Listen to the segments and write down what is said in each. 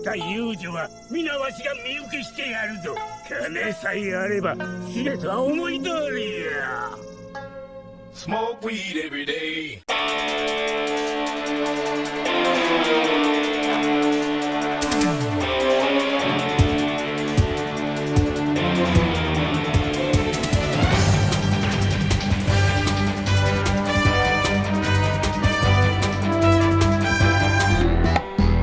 った遊女は皆わしが見受けしてやるぞ。金さえあれば全ては思い通りや。 Smoke weed every day.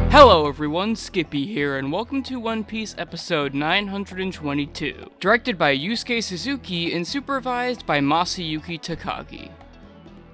Hello everyone, Skippy here, and welcome to One Piece episode 922, directed by Yusuke Suzuki and supervised by Masayuki Takagi.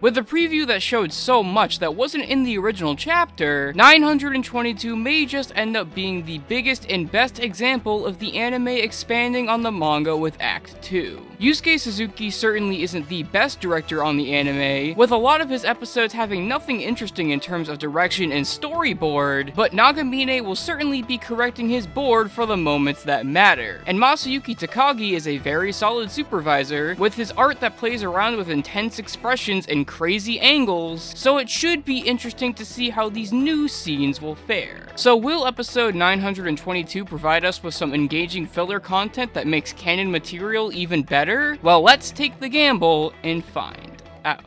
With a preview that showed so much that wasn't in the original chapter, 922 may just end up being the biggest and best example of the anime expanding on the manga with Act 2. Yusuke Suzuki certainly isn't the best director on the anime, with a lot of his episodes having nothing interesting in terms of direction and storyboard, but Nagamine will certainly be correcting his board for the moments that matter. And Masayuki Takagi is a very solid supervisor, with his art that plays around with intense expressions and crazy angles, so it should be interesting to see how these new scenes will fare. So will episode 922 provide us with some engaging filler content that makes canon material even better? Well, let's take the gamble and find out.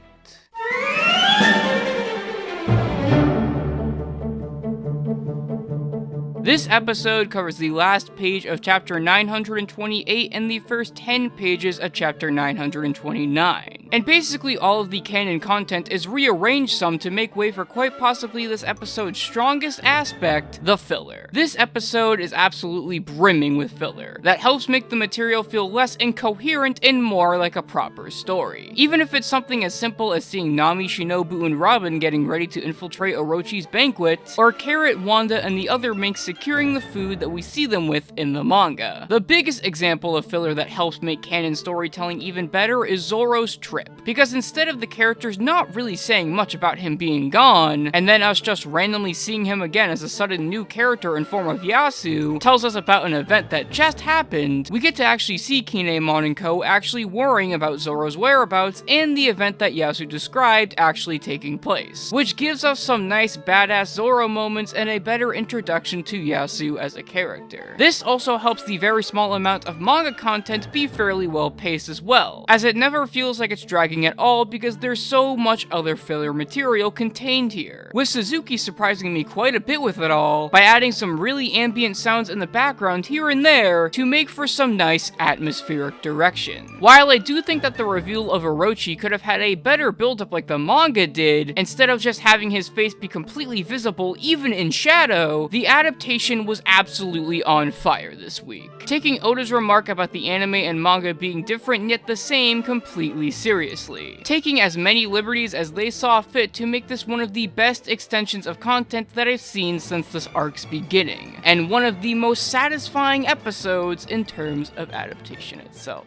This episode covers the last page of chapter 928 and the first 10 pages of chapter 929. And basically all of the canon content is rearranged some to make way for quite possibly this episode's strongest aspect, the filler. This episode is absolutely brimming with filler that helps make the material feel less incoherent and more like a proper story. Even if it's something as simple as seeing Nami, Shinobu, and Robin getting ready to infiltrate Orochi's banquet, or Carrot, Wanda, and the other minks securing the food that we see them with in the manga. The biggest example of filler that helps make canon storytelling even better is Zoro's trip, because instead of the characters not really saying much about him being gone, and then us just randomly seeing him again as a sudden new character in form of Yasu tells us about an event that just happened, we get to actually see Kinemon and Co. actually worrying about Zoro's whereabouts and the event that Yasu described actually taking place, which gives us some nice badass Zoro moments and a better introduction to Yasu as a character. This also helps the very small amount of manga content be fairly well paced as well, as it never feels like it's dragging at all because there's so much other filler material contained here, with Suzuki surprising me quite a bit with it all by adding some really ambient sounds in the background here and there to make for some nice atmospheric direction. While I do think that the reveal of Orochi could have had a better build-up like the manga did, instead of just having his face be completely visible even in shadow, the adaptation was absolutely on fire this week, taking Oda's remark about the anime and manga being different yet the same completely seriously, taking as many liberties as they saw fit to make this one of the best extensions of content that I've seen since this arc's beginning, and one of the most satisfying episodes in terms of adaptation itself.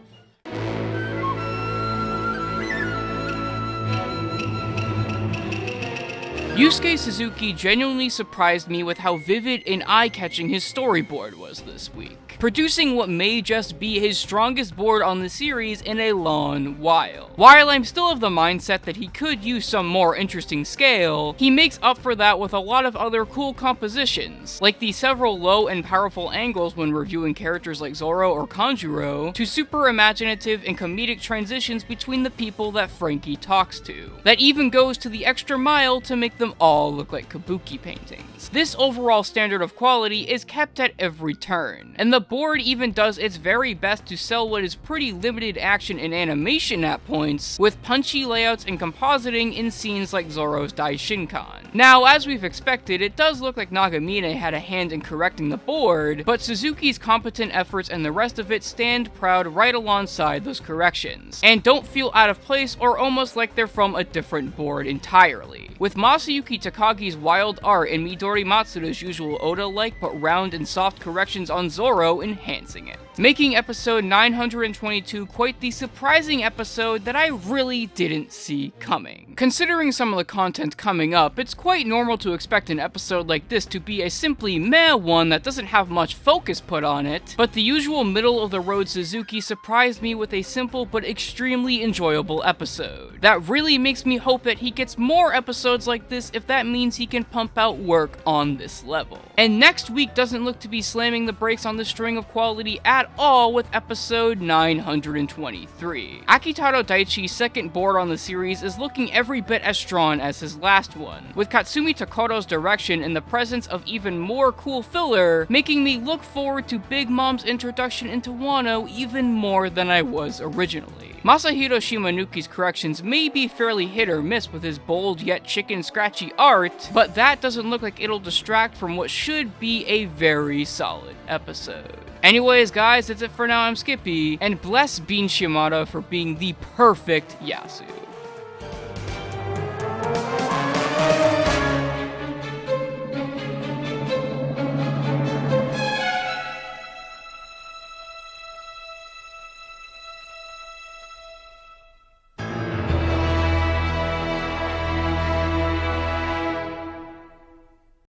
Yusuke Suzuki genuinely surprised me with how vivid and eye-catching his storyboard was this week, producing what may just be his strongest board on the series in a long while. While I'm still of the mindset that he could use some more interesting scale, he makes up for that with a lot of other cool compositions, like the several low and powerful angles when reviewing characters like Zoro or Kanjuro, to super imaginative and comedic transitions between the people that Frankie talks to, that even goes to the extra mile to make them all look like kabuki paintings. This overall standard of quality is kept at every turn, and the board even does its very best to sell what is pretty limited action and animation at points, with punchy layouts and compositing in scenes like Zoro's Daishinkan. Now, as we've expected, it does look like Nagamine had a hand in correcting the board, but Suzuki's competent efforts and the rest of it stand proud right alongside those corrections, and don't feel out of place or almost like they're from a different board entirely, with Masayuki Takagi's wild art and Midori Matsuda's usual Oda-like but round and soft corrections on Zoro enhancing it, making episode 922 quite the surprising episode that I really didn't see coming. Considering some of the content coming up, it's quite normal to expect an episode like this to be a simply meh one that doesn't have much focus put on it, but the usual middle-of-the-road Suzuki surprised me with a simple but extremely enjoyable episode. That really makes me hope that he gets more episodes like this if that means he can pump out work on this level. And next week doesn't look to be slamming the brakes on this string of quality at all with episode 923. Akitaro Daichi's second board on the series is looking every bit as strong as his last one, with Katsumi Tokoro's direction and the presence of even more cool filler, making me look forward to Big Mom's introduction into Wano even more than I was originally. Masahiro Shimanuki's corrections may be fairly hit or miss with his bold yet chicken scratchy art, but that doesn't look like it'll distract from what should be a very solid episode. Anyways guys, that's it for now. I'm Skippy, and bless Bean Shimada for being the perfect Yasu.